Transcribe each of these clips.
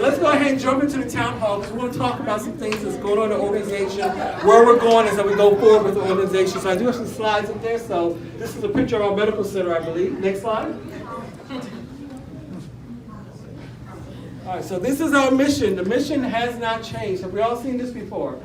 So let's go ahead and jump into the town hall because we want to talk about some things that's going on in the organization, where we're going as we go forward with the organization. So I do have some slides in there. So this is a picture of our medical center, I believe. Next slide. All right, so this is our mission. The mission has not changed. Have we all seen this before?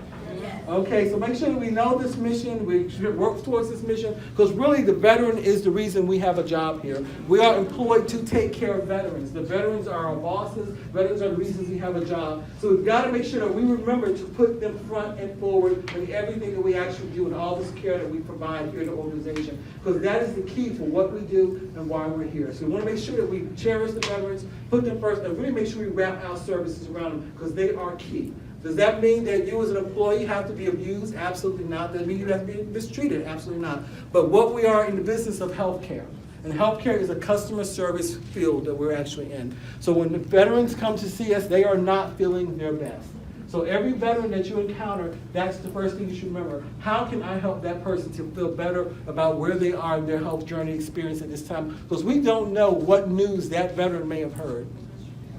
Okay, so make sure that we know this mission, we should work towards this mission, because really the veteran is the reason we have a job here. We are employed to take care of veterans. The veterans are our bosses, veterans are the reasons we have a job. So we've got to make sure that we remember to put them front and forward in everything that we actually do and all this care that we provide here in the organization, because that is the key for what we do and why we're here. So we want to make sure that we cherish the veterans, put them first, and really make sure we wrap our services around them, because they are key. Does that mean that you as an employee have to be abused? Absolutely not. Does that mean you have to be mistreated? Absolutely not. But what we are in the business of healthcare, and healthcare is a customer service field that we're actually in. So when the veterans come to see us, they are not feeling their best. So every veteran that you encounter, that's the first thing you should remember. How can I help that person to feel better about where they are in their health journey experience at this time? Because we don't know what news that veteran may have heard.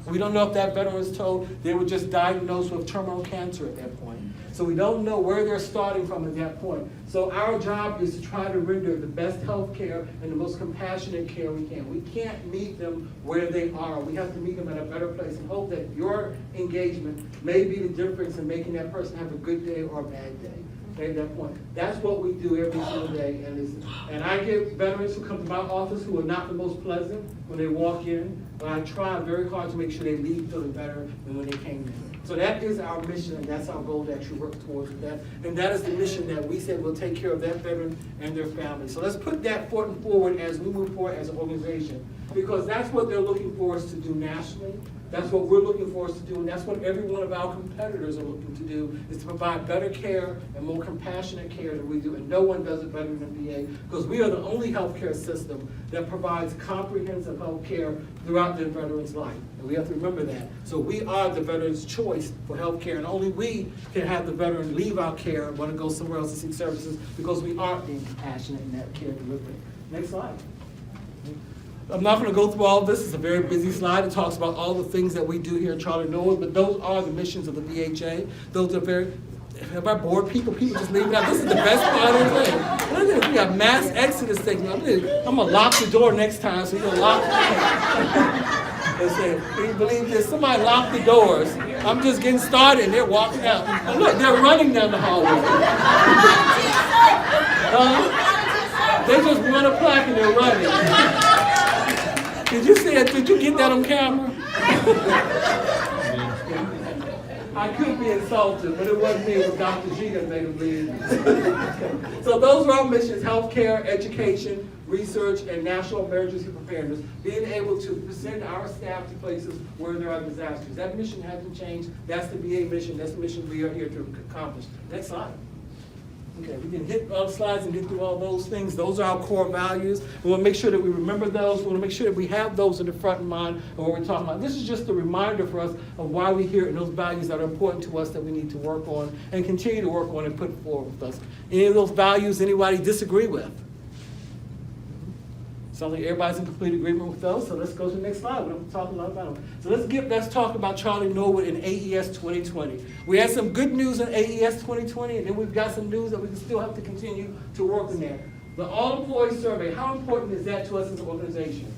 We don't know if that veteran was told they were just diagnosed with terminal cancer at that point. So we don't know where they're starting from at that point. So our job is to try to render the best health care and the most compassionate care we can. We can't meet them where they are. We have to meet them at a better place and hope that your engagement may be the difference in making that person have a good day or a bad day. Okay, at that point. That's what we do every single day. And I get veterans who come to my office who are not the most pleasant when they walk in, but I try very hard to make sure they leave feeling better than when they came in. So that is our mission, and that's our goal to actually work towards that. And that is the mission that we said will take care of that veteran and their family. So let's put that foot forward as we move forward as an organization, because that's what they're looking for us to do nationally. That's what we're looking for us to do, and that's what every one of our competitors are looking to do, is to provide better care and more compassionate care than we do, and no one does it better than VA, because we are the only healthcare system that provides comprehensive health care throughout the veteran's life, and we have to remember that. So we are the veteran's choice for health care, and only we can have the veteran leave our care and want to go somewhere else to seek services, because we aren't being compassionate in that care delivery. Next slide. I'm not going to go through all of this. It's a very busy slide. It talks about all the things that we do here at Charlie Norwood, but those are the missions of the VHA. Those are very, have I bored people? People just leave it out. This is the best part of the thing. Look at this. We got mass exodus taking. I'm going to lock the door next time, so you're going to lock They say, can you believe this? Somebody locked the doors. I'm just getting started, and they're walking out. And look, they're running down the hallway. They just won a plaque, and they're running. Did you see it? Did you get that on camera? I could be insulted, but it wasn't me. It was Dr. G that made him leave. So those are our missions: healthcare, education, research, and national emergency preparedness. Being able to send our staff to places where there are disasters. That mission hasn't changed. That's the VA mission. That's the mission we are here to accomplish. Next slide. Okay, we can hit all the slides and get through all those things. Those are our core values. We want to make sure that we remember those. We want to make sure that we have those in the front of mind of what we're talking about. This is just a reminder for us of why we're here and those values that are important to us that we need to work on and continue to work on and put forward with us. Any of those values anybody disagree with? Sounds like everybody's in complete agreement with those, so let's go to the next slide. We're going to talk a lot about them. So let's talk about Charlie Norwood in AES 2020. We had some good news in AES 2020, and then we've got some news that we still have to continue to work on there. The all-employee survey, how important is that to us as an organization?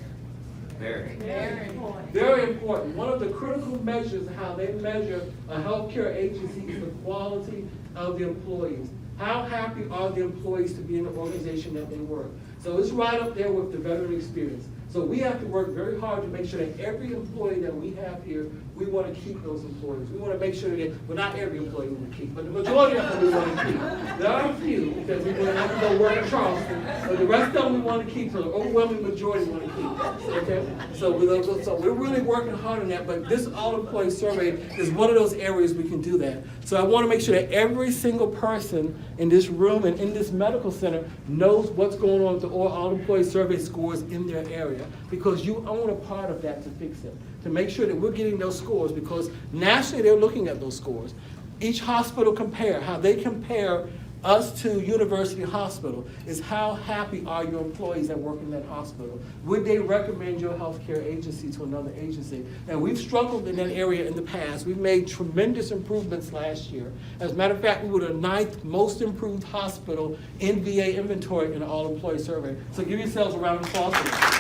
Very. Very important. Very important. One of the critical measures of how they measure a healthcare agency is the quality of the employees. How happy are the employees to be in the organization that they work? So it's right up there with the veteran experience. So we have to work very hard to make sure that every employee that we have here, we want to keep those employees. We want to make sure that, well, not every employee we want to keep, but the majority of them we want to keep. There are a few that we want to have to go work in Charleston, but the rest of them we want to keep, so the overwhelming majority we want to keep. Okay? So we're really working hard on that, but this all-employee survey is one of those areas we can do that. So I want to make sure that every single person in this room and in this medical center knows what's going on with the all-employee survey scores in their area, because you own a part of that to fix it, to make sure that we're getting those scores, because nationally they're looking at those scores. Each hospital how they compare us to University Hospital is how happy are your employees that work in that hospital? Would they recommend your healthcare agency to another agency? And we've struggled in that area in the past. We've made tremendous improvements last year. As a matter of fact, we were the 9th most improved hospital in VA inventory in the all-employee survey. So give yourselves a round of applause for that.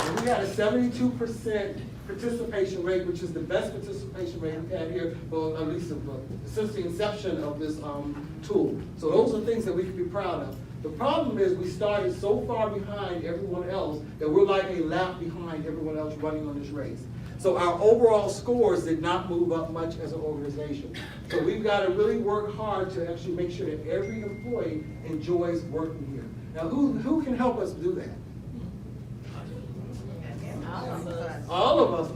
And we had a 72% participation rate, which is the best participation rate we've had here, well, at least since the inception of this tool. So those are things that we can be proud of. The problem is we started so far behind everyone else that we're like a lap behind everyone else running on this race. So our overall scores did not move up much as an organization. So we've got to really work hard to actually make sure that every employee enjoys working here. Now, who can help us do that? All of us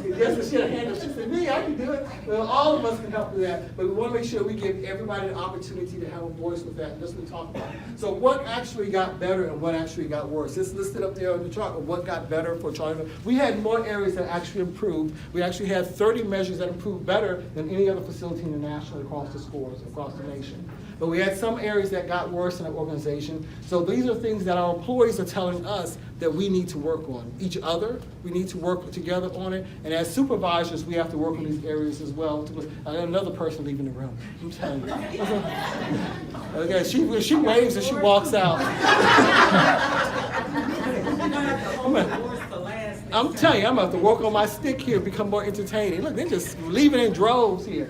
can. Yes, she had a hand up. She said, me, I can do it. Well, all of us can help do that. But we want to make sure we give everybody an opportunity to have a voice with that. And that's what we talk about. So what actually got better and what actually got worse? It's listed up there on the chart of what got better for Charlie. We had more areas that actually improved. We actually had 30 measures that improved better than any other facility nationally across the scores, across the nation. But we had some areas that got worse in the organization. So these are things that our employees are telling us that we need to work on. Each other, we need to work together on it. And as supervisors, we have to work on these areas as well. I got another person leaving the room, I'm telling you. Okay, she waves and she walks out. I'm telling you, I'm about to work on my stick here, become more entertaining. Look, they're just leaving in droves here.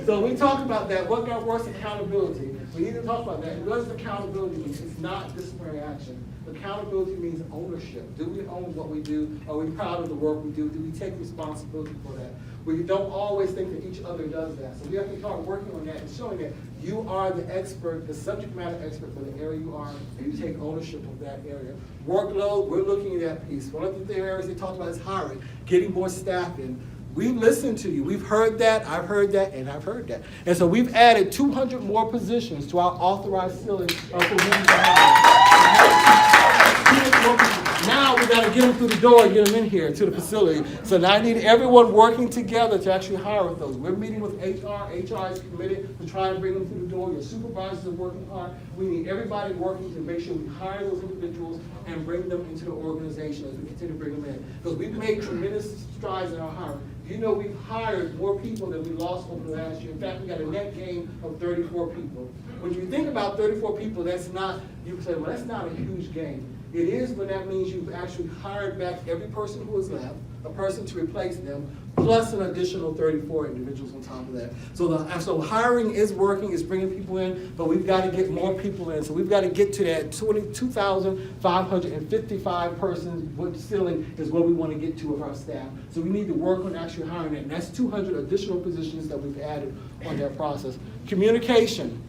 So we talk about that. What got worse? Accountability. We need to talk about that. What does accountability mean? It's not disciplinary action. Accountability means ownership. Do we own what we do? Are we proud of the work we do? Do we take responsibility for that? We don't always think that each other does that. So we have to start working on that and showing that you are the expert, the subject matter expert for the area you are, and you take ownership of that area. Workload, we're looking at that piece. One of the areas they talk about is hiring, getting more staff in. We listen to you. We've heard that, I've heard that, and I've heard that. And so we've added 200 more positions to our authorized ceiling for who we hire. Now we got to get them through the door and get them in here to the facility. So now I need everyone working together to actually hire with those. We're meeting with HR. HR is committed to try and bring them through the door. Your supervisors are working hard. We need everybody working to make sure we hire those individuals and bring them into the organization as we continue to bring them in. Because we've made tremendous strides in our hiring. You know, we've hired more people than we lost over the last year. In fact, we got a net gain of 34 people. When you think about 34 people, that's not, you can say, well, that's not a huge gain. It is, but that means you've actually hired back every person who has left, a person to replace them, plus an additional 34 individuals on top of that. So hiring is working, is bringing people in, but we've got to get more people in. So we've got to get to that 22,555 persons ceiling is what we want to get to with our staff. So we need to work on actually hiring it. And that's 200 additional positions that we've added on that process. Communication.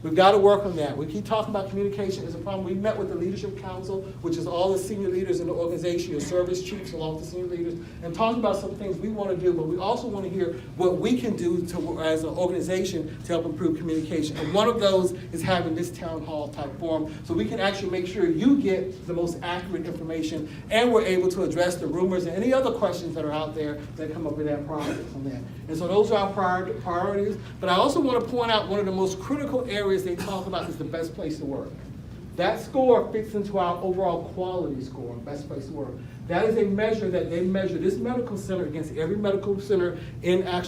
We've got to work on that. We keep talking about communication as a problem. We met with the Leadership Council, which is all the senior leaders in the organization, your service chiefs, along with the senior leaders, and talking about some things we want to do, but we also want to hear what we can do as an organization to help improve communication. And one of those is having this town hall type forum, so we can actually make sure you get the most accurate information, and we're able to address the rumors and any other questions that are out there that come up in that process on that. And so those are our priorities. But I also want to point out one of the most critical areas they talk about is the best place to work. That score fits into our overall quality score, best place to work. That is a measure that they measure this medical center against every medical center in our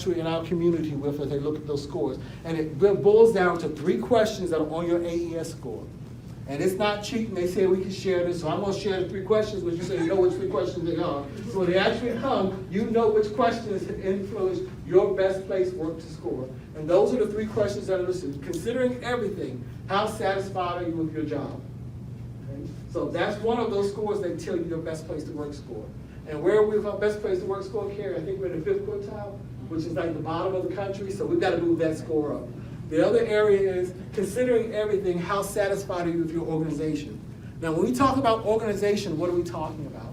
community with as they look at those scores. And it boils down to 3 questions that are on your AES score. And it's not cheating. They say we can share this, so I'm going to share the 3 questions, but you say you know which 3 questions they are. So when they actually come, you know which questions influence your best place work to score. And those are the 3 questions that are listed. Considering everything, how satisfied are you with your job? Okay? So that's one of those scores that tell you your best place to work score. And where we have our best place to work score, Carrie, I think we're in the 5th quartile, which is like the bottom of the country, so we've got to move that score up. The other area is considering everything, how satisfied are you with your organization? Now, when we talk about organization, what are we talking about?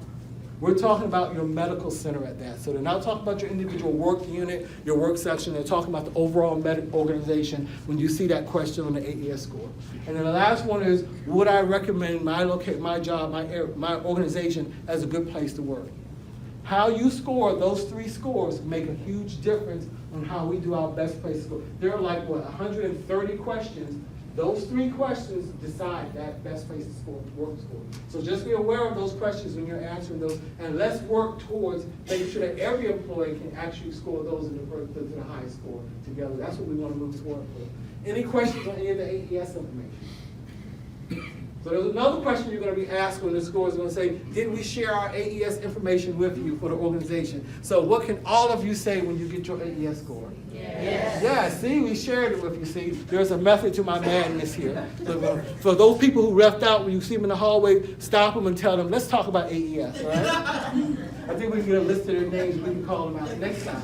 We're talking about your medical center at that. So they're not talking about your individual work unit, your work section. They're talking about the overall medical organization when you see that question on the AES score. And then the last one is, would I recommend my job, my organization as a good place to work? How you score those 3 scores make a huge difference on how we do our best place score. There are like, 130 questions. Those 3 questions decide that best place to score, work score. So just be aware of those questions when you're answering those, and let's work towards making sure that every employee can actually score those in the highest score together. That's what we want to move toward. Any questions on any of the AES information? So there's another question you're going to be asked when the score is going to say, did we share our AES information with you for the organization? So what can all of you say when you get your AES score? Yes. Yeah, see, we shared it with you. See, there's a method to my madness here. So for those people who left out, when you see them in the hallway, stop them and tell them, let's talk about AES, all right? I think we can get a list of their names. We can call them out next time.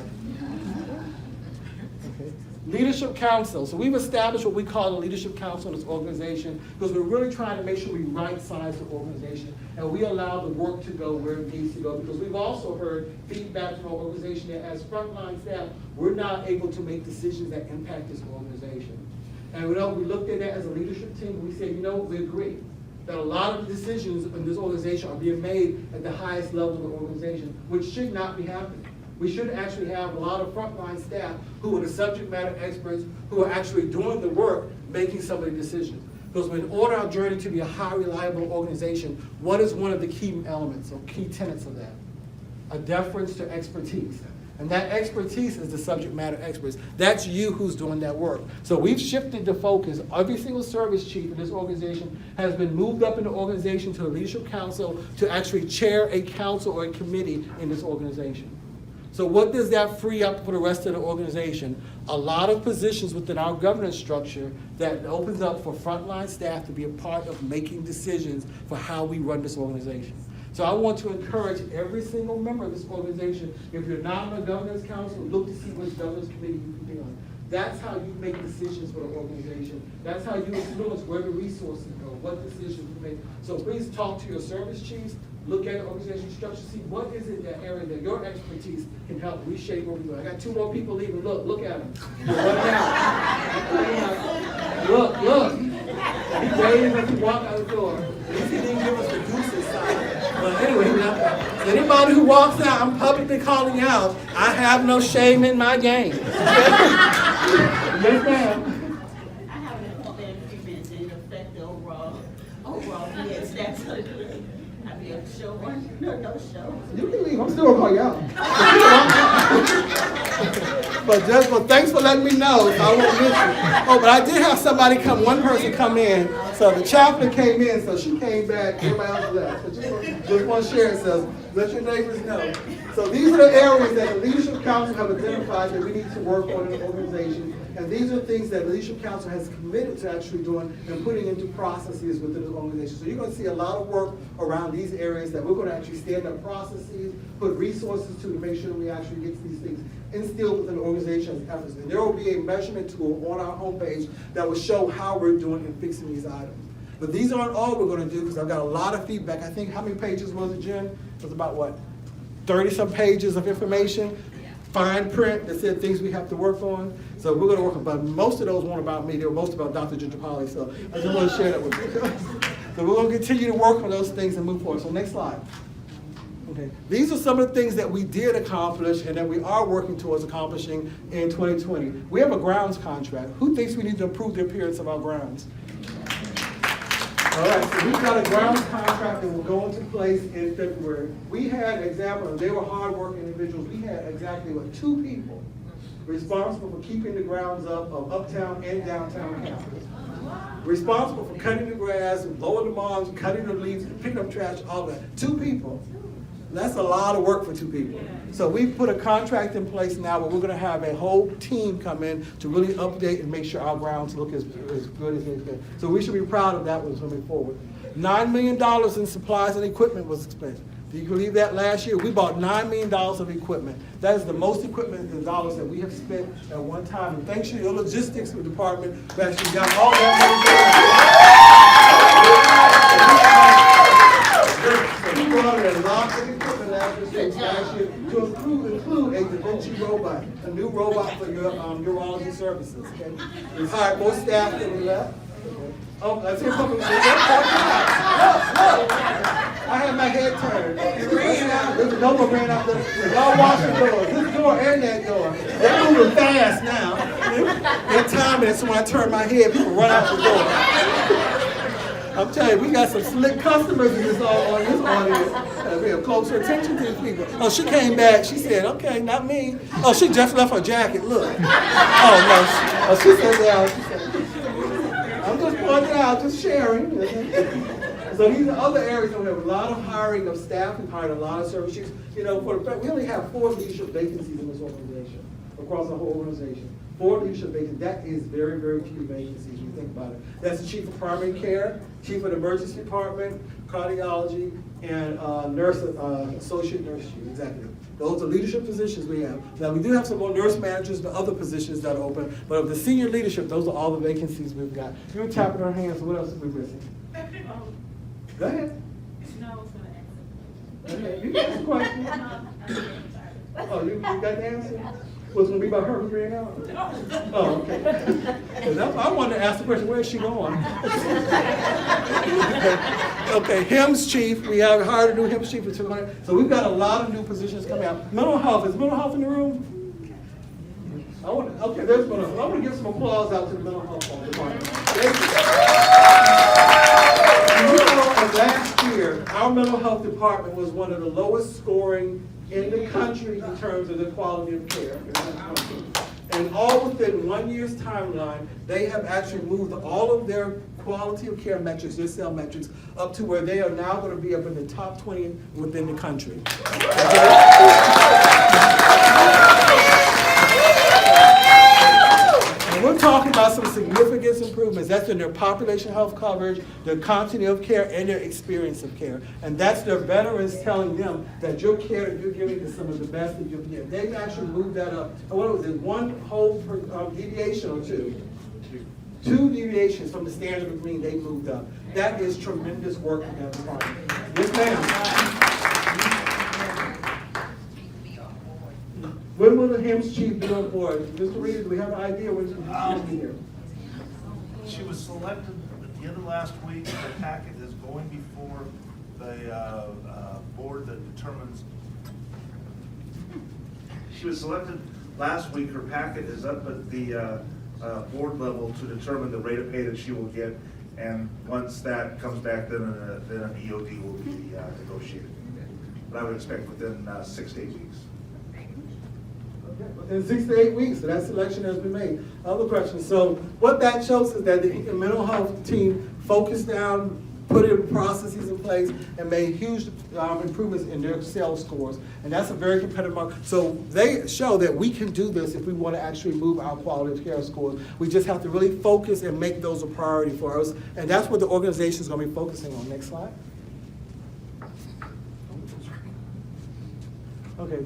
Leadership Council. So we've established what we call a Leadership Council in this organization because we're really trying to make sure we right-size the organization and we allow the work to go where it needs to go, because we've also heard feedback from our organization that as frontline staff, we're not able to make decisions that impact this organization. And we looked at that as a leadership team. We said, we agree that a lot of the decisions in this organization are being made at the highest level of the organization, which should not be happening. We should actually have a lot of frontline staff who are the subject matter experts, who are actually doing the work, making some of the decisions. Because in order our journey to be a high reliable organization, what is one of the key elements or key tenets of that? A deference to expertise. And that expertise is the subject matter experts. That's you who's doing that work. So we've shifted the focus. Every single service chief in this organization has been moved up in the organization to the Leadership Council to actually chair a council or a committee in this organization. So what does that free up for the rest of the organization? A lot of positions within our governance structure that opens up for frontline staff to be a part of making decisions for how we run this organization. So I want to encourage every single member of this organization, if you're not on the governance council, look to see which governance committee you can be on. That's how you make decisions for the organization. That's how you influence where the resources go, what decisions you make. So please talk to your service chiefs. Look at the organization structure, see what is it that area that your expertise can help reshape what we do. I got 2 more people leaving. Look at them. Look. He waited as he walked out the door. He didn't give us the deuces sign. But anyway, anybody who walks out, I'm publicly calling out, I have no shame in my game. Yes, ma'am. I have an agreement to affect the overall yes, that's I be a show one, no show. You can leave. I'm still gonna call you out. But thanks for letting me know. So I won't miss you. Oh, but I did have somebody one person come in. So the chaplain came in, so she came back. Everybody else left. So just want to share it. So let your neighbors know. So these are the areas that the Leadership Council have identified that we need to work on in the organization. And these are things that the Leadership Council has committed to actually doing and putting into processes within the organization. So you're going to see a lot of work around these areas that we're going to actually stand up processes, put resources to make sure we actually get these things instilled within the organization's efforts. And there will be a measurement tool on our homepage that will show how we're doing in fixing these items. But these aren't all we're going to do, because I've got a lot of feedback. I think, how many pages was it, Jen? It was about what? 30-some pages of information, fine print that said things we have to work on. So we're going to work on, but most of those weren't about me. They were most about Dr. Ginger Polly. So I just want to share that with you. So we're going to continue to work on those things and move forward. So next slide. Okay. These are some of the things that we did accomplish and that we are working towards accomplishing in 2020. We have a grounds contract. Who thinks we need to improve the appearance of our grounds? All right, so we've got a grounds contract that will go into place in February. We had an example, and they were hard-working individuals. We had exactly 2 people responsible for keeping the grounds up of uptown and downtown campus. Responsible for cutting the grass, blowing the lawns, cutting the leaves, picking up trash, all that. 2 people. That's a lot of work for 2 people. So we've put a contract in place now where we're going to have a whole team come in to really update and make sure our grounds look as good as they can. So we should be proud of that one moving forward. $9 million in supplies and equipment was spent. Do you believe that last year? We bought $9 million of equipment. That is the most equipment in dollars that we have spent at one time. And thanks to your logistics department, we actually got all that money. So we brought in a lot of equipment last year to include a Da Vinci robot, a new robot for your urology services. Okay? We've hired more staff than we left. Oh, let's hear from look. I had my head turned. Nova ran out y'all watch the doors, this door and that door. They're moving fast now. They're timing it, so when I turn my head, people run out the door. I'm telling you, we got some slick customers in this audience. We have closer attention to these people. Oh, she came back. She said, okay, not me. Oh, she just left her jacket. Look. Oh, no. She said, yeah. I'm just pointing out, just sharing. So these are other areas where we have a lot of hiring of staff. We've hired a lot of service chiefs. You know, we only have 4 leadership vacancies in this organization, across the whole organization. 4 leadership vacancies. That is very, very few vacancies when you think about it. That's the chief of primary care, chief of the emergency department, cardiology, and associate nurse chief, executive. Those are leadership positions we have. Now, we do have some more nurse managers and other positions that are open, but of the senior leadership, those are all the vacancies we've got. You're tapping our hands, so what else are we missing? Go ahead. No, I was gonna Go ahead. You got some questions? Oh, you got the answer? Was it going to be about her figuring out? Oh, okay. I wanted to ask the question, where is she going? Okay, HIMSS chief, we have hired a new HIMSS chief for 200. So we've got a lot of new positions coming out. Mental health, is mental health in the room? Okay, there's mental health. I want to give some applause out to the mental health department. You know, last year, our mental health department was one of the lowest scoring in the country in terms of the quality of care. And all within 1 year's timeline, they have actually moved all of their quality of care metrics, their cell metrics, up to where they are now going to be up in the top 20 within the country. We're talking about some significant improvements. That's in their population health coverage, their continuity of care, and their experience of care. And that's their veterans telling them that your care that you're giving is some of the best that you'll get. They've actually moved that up. And what was it, 1 whole deviation or 2? 2 deviations from the standard of mean they moved up. That is tremendous work in that department. Yes, ma'am. When will the HIMSS chief be on board? Mr. Reed, do we have an idea when she's going to be here? She was selected at the end of last week. The packet is going before the board that determines. She was selected last week. Her packet is up at the board level to determine the rate of pay that she will get. And once that comes back, then an EOD will be negotiated. But I would expect within 6 to 8 weeks. In 6 to 8 weeks, so that selection has been made. Other questions? So what that shows is that the mental health team focused down, put in processes in place, and made huge improvements in their sales scores. And that's a very competitive market. So they show that we can do this if we want to actually move our quality of care scores. We just have to really focus and make those a priority for us. And that's what the organization is going to be focusing on. Next slide. Okay.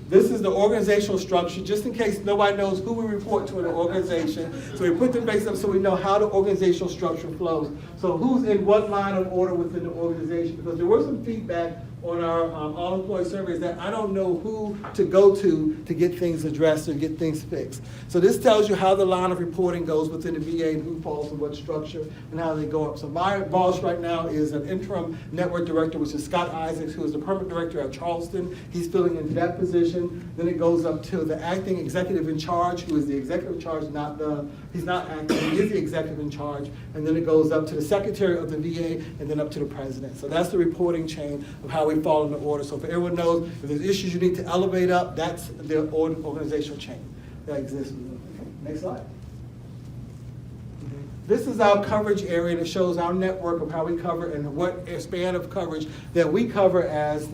This is the organizational structure, just in case nobody knows who we report to in the organization. So we put the base up so we know how the organizational structure flows. So who's in what line of order within the organization? Because there was some feedback on our all-employee surveys that I don't know who to go to get things addressed or get things fixed. So this tells you how the line of reporting goes within the VA and who falls in what structure and how they go up. So my boss right now is an interim network director, which is Scott Isaacs, who is the permanent director at Charleston. He's filling into that position. Then it goes up to the acting executive in charge, who is the executive in charge, he's not acting, he is the executive in charge. And then it goes up to the secretary of the VA and then up to the president. So that's the reporting chain of how we fall in the order. So if everyone knows if there's issues you need to elevate up, that's the organizational chain that exists. Next slide. This is our coverage area that shows our network of how we cover and what span of coverage that we cover as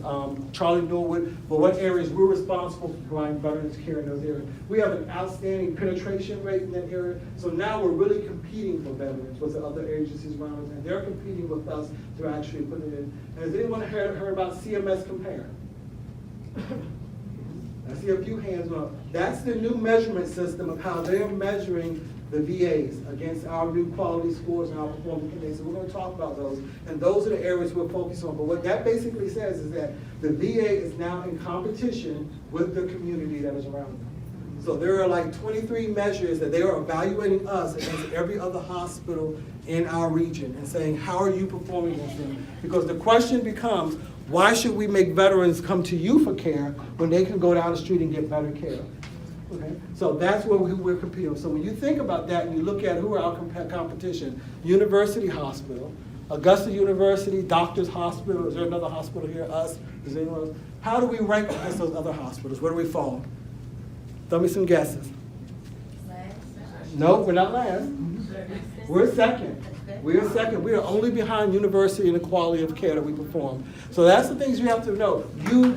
Charlie Norwood, for what areas we're responsible for providing veterans care in those areas. We have an outstanding penetration rate in that area, so now we're really competing for veterans with the other agencies around us, and they're competing with us to actually put it in. Has anyone heard about CMS Compare? I see a few hands up. That's the new measurement system of how they're measuring the VAs against our new quality scores and our performance indexes. So we're going to talk about those, and those are the areas we're focused on. But what that basically says is that the VA is now in competition with the community that is around them. So there are like 23 measures that they are evaluating us against every other hospital in our region and saying, how are you performing against them? Because the question becomes, why should we make veterans come to you for care when they can go down the street and get better care? Okay? So that's where we're competing. So when you think about that and you look at who are our competition, University Hospital, Augusta University, Doctors Hospital, is there another hospital here, us, is there anyone else? How do we rank against those other hospitals? Where do we fall? Throw me some guesses. No, we're not last. We're second. We're second. We are only behind University in the quality of care that we perform. So that's the things you have to know. We do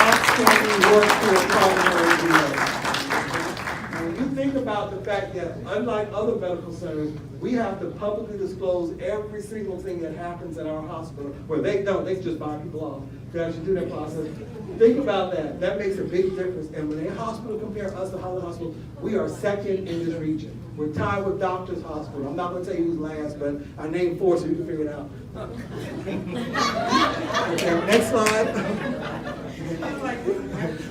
outstanding work for primary VA. When you think about the fact that unlike other medical centers, we have to publicly disclose every single thing that happens in our hospital, where they don't, they just buy people off to actually do that process. Think about that. That makes a big difference. And when a hospital compare us to other hospitals, we are second in this region. We're tied with Doctors Hospital. I'm not going to tell you who's last, but I named 4 so you can figure it out. Okay, next slide.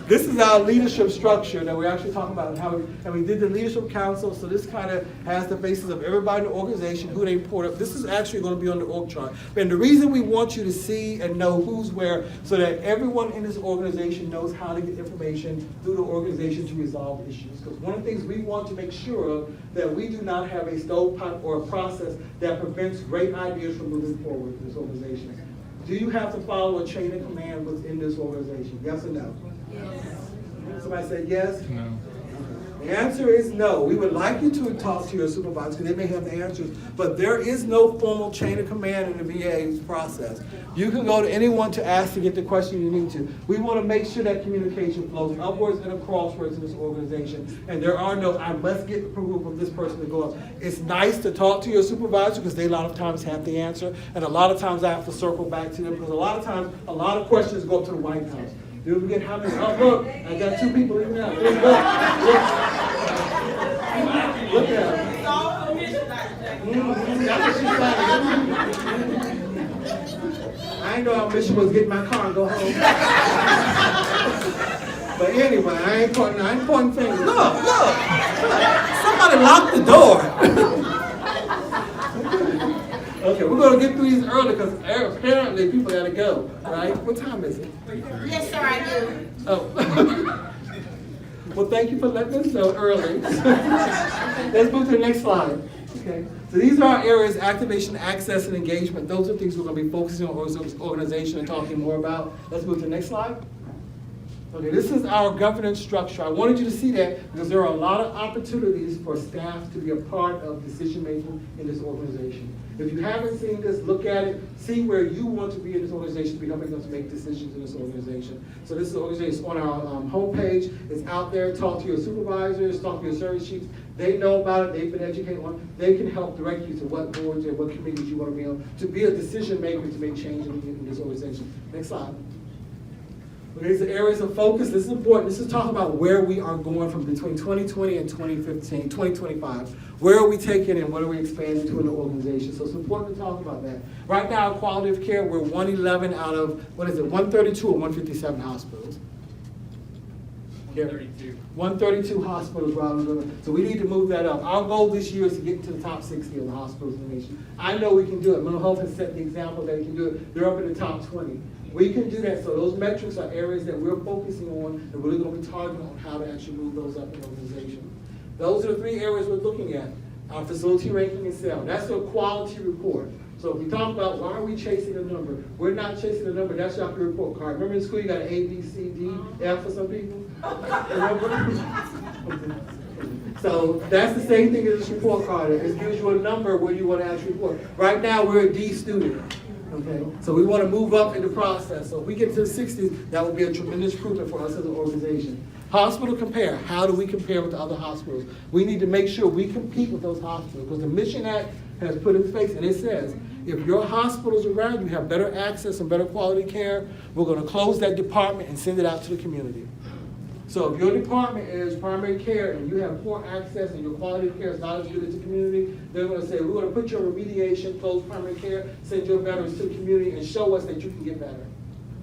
This is our leadership structure that we're actually talking about, and we did the leadership council, so this kind of has the basis of everybody in the organization, who they report up. This is actually going to be on the org chart. And the reason we want you to see and know who's where, so that everyone in this organization knows how to get information through the organization to resolve issues. Because one of the things we want to make sure of, that we do not have a stovepipe or a process that prevents great ideas from moving forward in this organization. Do you have to follow a chain of command within this organization? Yes or no? Yes. Somebody said yes? No. The answer is no. We would like you to talk to your supervisor because they may have the answers, but there is no formal chain of command in the VA process. You can go to anyone to ask to get the question you need to. We want to make sure that communication flows upwards and acrosswards in this organization, and there are no, I must get approval from this person to go up. It's nice to talk to your supervisor because they a lot of times have the answer, and a lot of times I have to circle back to them because a lot of times, a lot of questions go up to the White House. Do we get how many? Oh, look, I got 2 people in now. Look at her. That's what she's saying. I ain't know our mission was get in my car and go home. But anyway, I ain't pointing fingers. Look. Somebody locked the door. Okay, we're going to get through these early because apparently people got to go, right? What time is it? Yes, sir, I do. Oh. Well, thank you for letting us know early. Let's move to the next slide. Okay. So these are our areas: activation, access, and engagement. Those are things we're going to be focusing on as an organization and talking more about. Let's move to the next slide. Okay, this is our governance structure. I wanted you to see that because there are a lot of opportunities for staff to be a part of decision making in this organization. If you haven't seen this, look at it, see where you want to be in this organization to be helping us make decisions in this organization. So this is the organization. It's on our homepage. It's out there. Talk to your supervisors, talk to your service chiefs. They know about it. They've been educated on it. They can help direct you to what boards and what committees you want to be on to be a decision maker to make change in this organization. Next slide. These are areas of focus. This is important. This is talking about where we are going from between 2020 and 2025. Where are we taking and what are we expanding to in the organization? So it's important to talk about that. Right now, quality of care, we're 111 out of, 132 or 157 hospitals? 132. 132 hospitals. So we need to move that up. Our goal this year is to get into the top 60 of the hospitals in the nation. I know we can do it. Mental health has set the example that we can do it. They're up in the top 20. We can do that. So those metrics are areas that we're focusing on and we're really going to be targeting on how to actually move those up in the organization. Those are the 3 areas we're looking at. Our facility ranking and sale. That's a quality report. So if we talk about why are we chasing a number, we're not chasing a number. That's your report card. Remember in school you got an A, B, C, D, F for some people? Remember? So that's the same thing as this report card. It gives you a number where you want to actually report. Right now we're a D student. Okay, so we want to move up in the process. So if we get to the 60s, that will be a tremendous improvement for us as an organization. Hospital compare. How do we compare with the other hospitals? We need to make sure we compete with those hospitals because the Mission Act has put in place, and it says, if your hospitals around you have better access and better quality care, we're going to close that department and send it out to the community. So if your department is primary care and you have poor access and your quality of care is not as good as the community, they're going to say, we're going to put your remediation, close primary care, send your veterans to the community and show us that you can get better.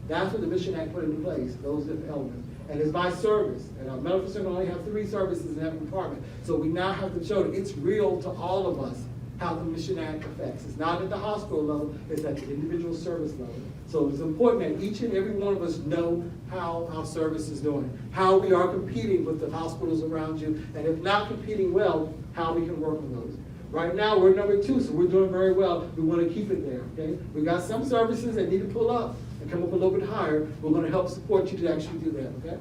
That's what the Mission Act put into place, those different elements. and it's by service. And our medical center only have 3 services in that department. So we now have to show that it's real to all of us how the Mission Act affects. It's not at the hospital level, it's at the individual service level. So it's important that each and every one of us know how our service is doing, how we are competing with the hospitals around you, and if not competing well, how we can work on those. Right now, we're number 2, so we're doing very well. We want to keep it there, okay? We got some services that need to pull up and come up a little bit higher. We're going to help support you to actually do that, okay?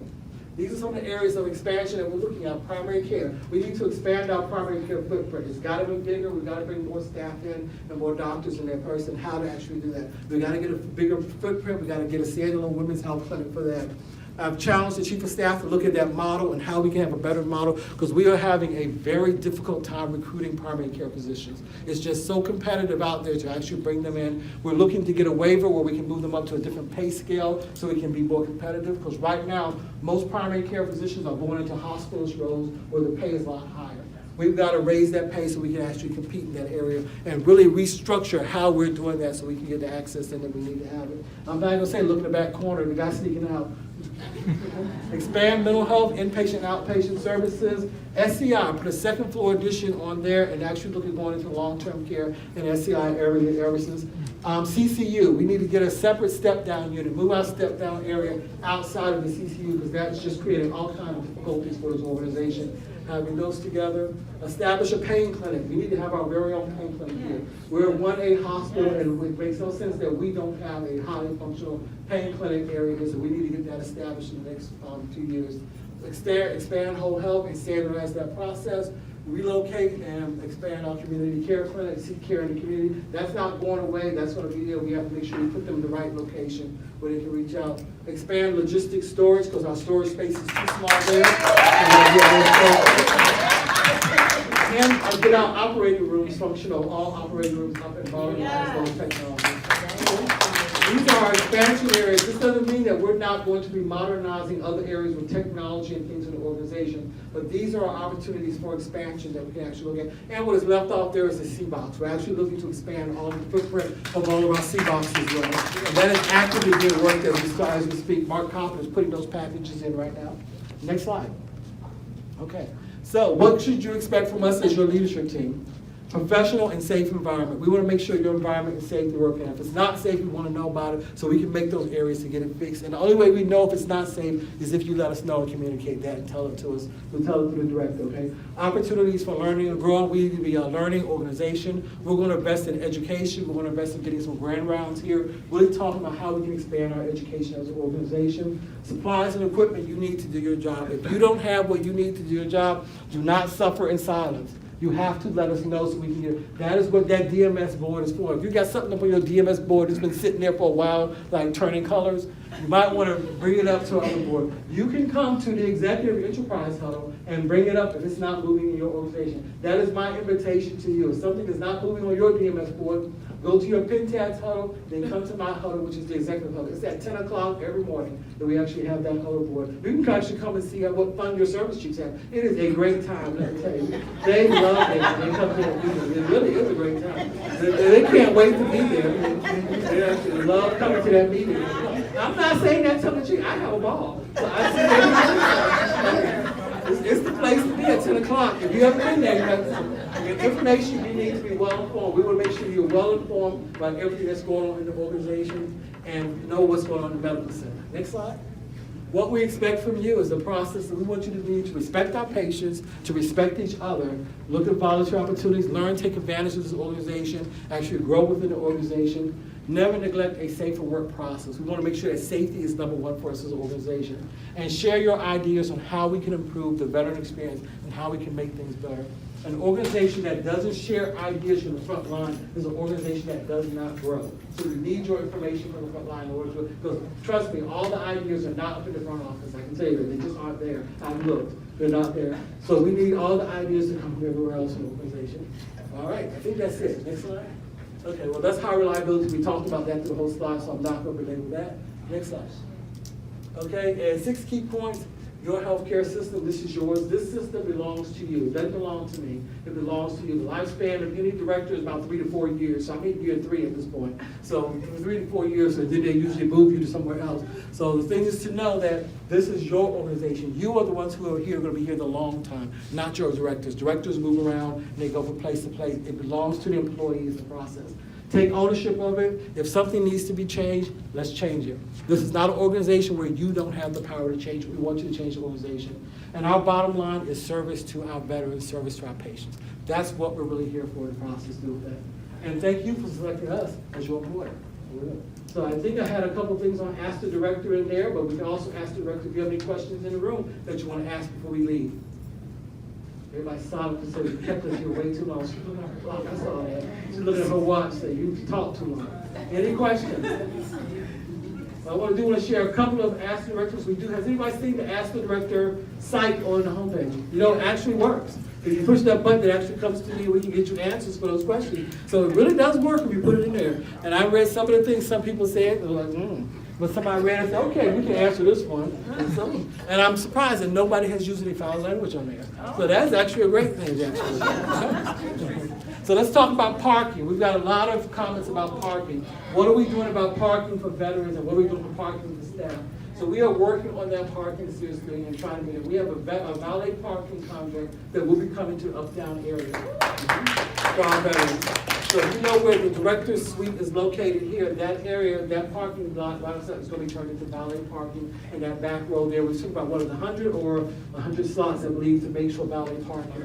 These are some of the areas of expansion that we're looking at. Primary care. We need to expand our primary care footprint. It's got to be bigger. We've got to bring more staff in and more doctors in their person. How to actually do that. We've got to get a bigger footprint. We've got to get a standalone women's health clinic for that. I've challenged the chief of staff to look at that model and how we can have a better model, because we are having a very difficult time recruiting primary care physicians. It's just so competitive out there to actually bring them in. We're looking to get a waiver where we can move them up to a different pay scale so we can be more competitive, because right now, most primary care physicians are going into hospitalist roles where the pay is a lot higher. We've got to raise that pay so we can actually compete in that area and really restructure how we're doing that so we can get the access in that we need to have it. I'm not going to say look in the back corner, the guy sneaking out. Expand mental health, inpatient, outpatient services. SCI, put a second floor addition on there and actually look at going into long-term care and SCI services. CCU, we need to get a separate step-down unit, move our step-down area outside of the CCU, because that's just creating all kinds of difficulties for this organization. Having those together, establish a pain clinic. We need to have our very own pain clinic here. We're a 1A hospital, and it makes no sense that we don't have a highly functional pain clinic area here, so we need to get that established in the next 2 years. Expand whole health and standardize that process. Relocate and expand our community care clinic, seek care in the community. That's not going away, that's going to be there. We have to make sure we put them in the right location where they can reach out. Expand logistics storage, because our storage space is too small there. And get our operating rooms functional, all operating rooms up and modernize those technologies. These are our expansion areas. This doesn't mean that we're not going to be modernizing other areas with technology and things in the organization, but these are our opportunities for expansion that we can actually look at. And what is left off there is the C-Box. We're actually looking to expand all the footprint of all of our C-Boxes as well. And that is actively being worked as we speak. Mark Coppin is putting those packages in right now. Next slide. Okay. So what should you expect from us as your leadership team? Professional and safe environment. We want to make sure your environment is safe to work in. If it's not safe, we want to know about it so we can make those areas to get it fixed. And the only way we know if it's not safe is if you let us know and communicate that and tell it to us. We'll tell it to the director, okay? Opportunities for learning and growing. We need to be a learning organization. We're going to invest in education. We're going to invest in getting some grand rounds here, really talking about how we can expand our education as an organization. Supplies and equipment you need to do your job. If you don't have what you need to do your job, do not suffer in silence. You have to let us know so we can get, that is what that DMS board is for. If you got something up on your DMS board that's been sitting there for a while, like turning colors, you might want to bring it up to our board. You can come to the executive enterprise huddle and bring it up if it's not moving in your organization. That is my invitation to you. If something is not moving on your DMS board, go to your PINTAX huddle, then come to my huddle, which is the executive huddle. It's at 10 o'clock every morning that we actually have that huddle board. You can actually come and see what fun your service chiefs have. It is a great time, let me tell you. They love it. They come to that meeting. It really is a great time. They can't wait to be there. They actually love coming to that meeting. I'm not saying that tongue in cheek. I have a ball. So I see it's the place to be at 10 o'clock. If you haven't been there, you have the information you need to be well informed. We want to make sure you're well informed about everything that's going on in the organization and know what's going on in the medical center. Next slide. What we expect from you is the process that we want you to do to respect our patients, to respect each other, look at volunteer opportunities, learn, take advantage of this organization, actually grow within the organization. Never neglect a safer work process. We want to make sure that safety is number one for us as an organization. And share your ideas on how we can improve the veteran experience and how we can make things better. An organization that doesn't share ideas from the front line is an organization that does not grow. So we need your information from the front line in order to, because trust me, all the ideas are not up in the front office. I can tell you that they just aren't there. I've looked, they're not there. So we need all the ideas to come from everywhere else in the organization. All right, I think that's it. Next slide. Okay, well, that's high reliability. We talked about that through the whole slide, so I'm not going to belabor that. Next slide. Okay, and 6 key points. Your healthcare system, this is yours. This system belongs to you. It doesn't belong to me. It belongs to you. The lifespan of any director is about 3 to 4 years. So I'm in year 3 at this point. So 3 to 4 years, and then they usually move you to somewhere else. So the thing is to know that this is your organization. You are the ones who are here, going to be here the long time, not your directors. Directors move around and they go from place to place. It belongs to the employees, the process. Take ownership of it. If something needs to be changed, let's change it. This is not an organization where you don't have the power to change it. We want you to change the organization. And our bottom line is service to our veterans, service to our patients. That's what we're really here for, the process to do with that. And thank you for selecting us as your employer. So I think I had a couple things on Ask the Director in there, but we can also ask the Director if you have any questions in the room that you want to ask before we leave. Everybody silent because they kept us here way too long. She's looking at her clock. I saw that. She's looking at her watch. Saying, "You talked too long." Any questions? I want to share a couple of Ask the Directors. We do. Has anybody seen the Ask the Director site on the homepage? You know, it actually works. If you push that button, it actually comes to me. We can get you answers for those questions. So it really does work if you put it in there. And I read some of the things some people said. They're like, But somebody read it and said, okay, we can answer this one. And I'm surprised that nobody has used any foul language on there. So that's actually a great thing, actually. So let's talk about parking. We've got a lot of comments about parking. What are we doing about parking for veterans, and what are we doing for parking for staff? So we are working on that parking seriously and trying to get it. We have a valet parking contract that will be coming to Uptown area for our veterans. So if you know where the director's suite is located here, that area, that parking lot, right outside, is going to be turned into valet parking. And that back row there, we took about 100 or 100 slots, I believe, to make sure valet parking.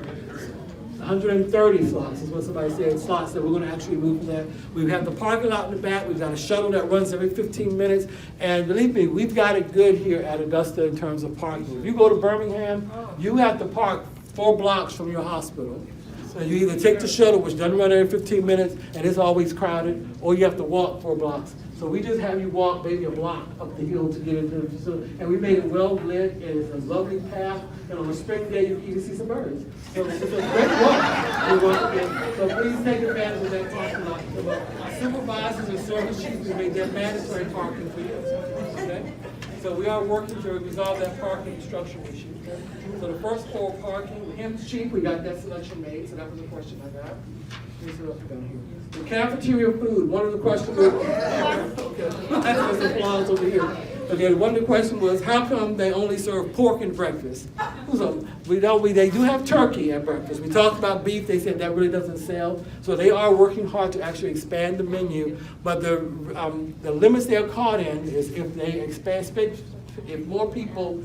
130 slots is what somebody said, slots that we're going to actually move to that. We have the parking lot in the back. We've got a shuttle that runs every 15 minutes. And believe me, we've got it good here at Augusta in terms of parking. If you go to Birmingham, you have to park 4 blocks from your hospital. So you either take the shuttle, which doesn't run every 15 minutes, and it's always crowded, or you have to walk 4 blocks. So we just have you walk maybe a block up the hill to get into the facility. And we made it well lit, and it's a lovely path, and on a spring day, you can even see some birds. So it's a great walk. So please take advantage of that parking lot. So our supervisors and service chiefs will make that mandatory parking for you. Okay? So we are working to resolve that parking structure issue. Okay? So the first 4 parking, Hem's cheap, we got that selection made, so that was a question I got. Here's what else we got here. The cafeteria food, one of the questions was, applause over here. Okay, one of the questions was, how come they only serve pork at breakfast? So we know they do have turkey at breakfast. We talked about beef, they said that really doesn't sell. So they are working hard to actually expand the menu, but the limits they're caught in is if they if more people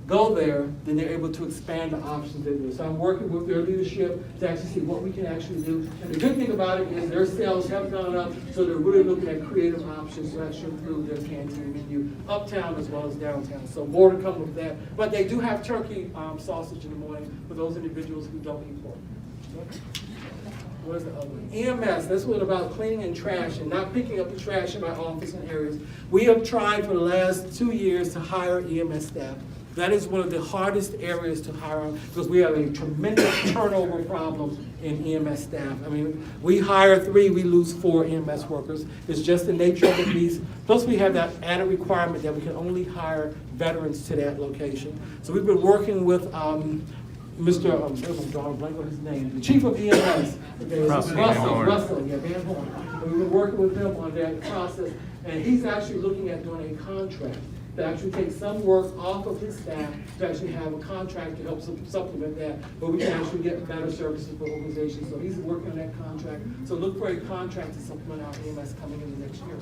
go there, then they're able to expand the options they do. So I'm working with their leadership to actually see what we can actually do. And the good thing about it is their sales have gone up, so they're really looking at creative options to actually improve their canteen menu uptown as well as downtown. So more to come with that. But they do have turkey sausage in the morning for those individuals who don't eat pork. Okay. Where's the other one? EMS, that's what about cleaning and trash and not picking up the trash in my office and areas. We have tried for the last 2 years to hire EMS staff. That is one of the hardest areas to hire because we have a tremendous turnover problem in EMS staff. I mean, we hire 3, we lose 4 EMS workers. It's just the nature of the beast. Plus we have that added requirement that we can only hire veterans to that location. So we've been working with Mr. I'm drawing a blank on his name, the chief of EMS, Russell, yeah, Van Horn. And we've been working with him on that process, and he's actually looking at doing a contract to actually take some work off of his staff to actually have a contract to help supplement that, but we can actually get better services for organizations. So he's working on that contract. So look for a contract to supplement our EMS coming in the next year.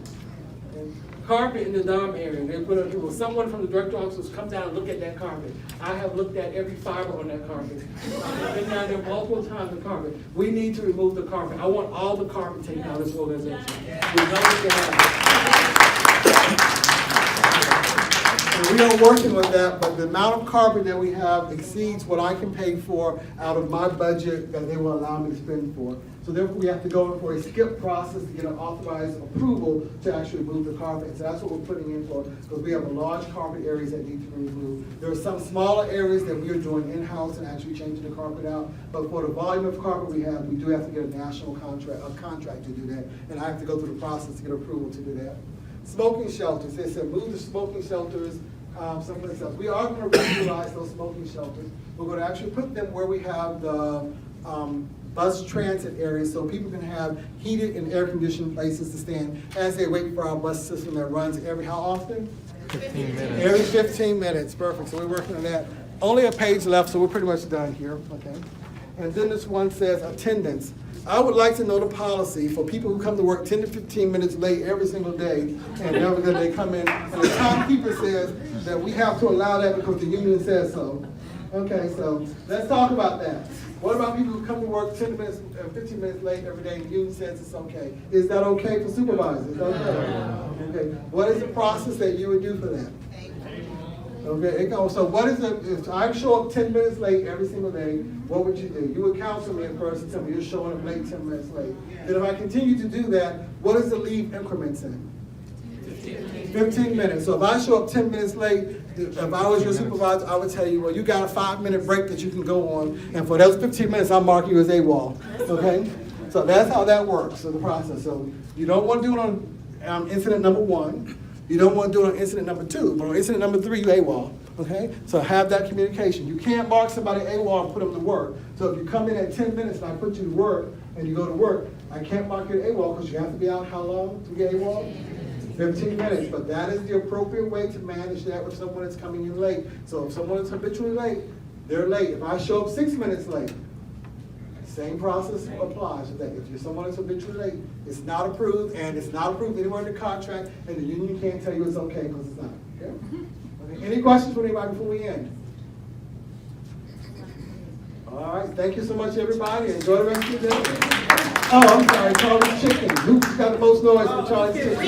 And carpet in the dorm area, they put up, someone from the director office come down and look at that carpet. I have looked at every fiber on that carpet. I've been down there multiple times, the carpet. We need to remove the carpet. I want all the carpet taken out of this organization. We know we can have it. And we are working with that, but the amount of carpet that we have exceeds what I can pay for out of my budget that they will allow me to spend for. So therefore, we have to go in for a skip process to get an authorized approval to actually move the carpet. So that's what we're putting in for, because we have a large carpet areas that need to be removed. There are some smaller areas that we are doing in-house and actually changing the carpet out. But for the volume of carpet we have, we do have to get a national contract to do that. And I have to go through the process to get approval to do that. Smoking shelters, they said move the smoking shelters someplace else. We are gonna regularize those smoking shelters. We're gonna actually put them where we have the, bus transit areas, so people can have heated and air-conditioned places to stand as they wait for our bus system that runs how often? 15 minutes. Every 15 minutes, perfect, so we're working on that. Only a page left, so we're pretty much done here, okay? And then this one says attendance. I would like to know the policy for people who come to work 10 to 15 minutes late every single day, and never that they come in, and the timekeeper says that we have to allow that because the union says so. Okay, so let's talk about that. What about people who come to work 10 minutes, 15 minutes late every day, and the union says it's okay? Is that okay for supervisors? Okay. Okay. What is the process that you would do for that? Okay, so what is it, if I show up 10 minutes late every single day, what would you do? You would counsel me at first and tell me you're showing up late 10 minutes late. Then if I continue to do that, what is the leave increments in? 15 minutes. So if I show up 10 minutes late, if I was your supervisor, I would tell you, well, you got a 5-minute break that you can go on, and for those 15 minutes, I'll mark you as AWOL, okay? So that's how that works, so the process. So you don't want to do it on incident number 1. You don't want to do it on incident number 2, but on incident number 3, you AWOL, okay? So have that communication. You can't mark somebody AWOL and put them to work. So if you come in at 10 minutes and I put you to work, and you go to work, I can't mark you AWOL because you have to be out how long to get AWOL? 15 minutes, but that is the appropriate way to manage that with someone that's coming in late. So if someone is habitually late, they're late. If I show up 6 minutes late, same process applies to that. If you're someone that's habitually late, it's not approved, and it's not approved anywhere in the contract, and the union can't tell you it's okay because it's not. Okay? Okay. Any questions for anybody before we end? All right, thank you so much, everybody. Enjoy the rest of your day. Oh, I'm sorry, Charlie's Chicken. Who's got the most noise for Charlie's Chicken?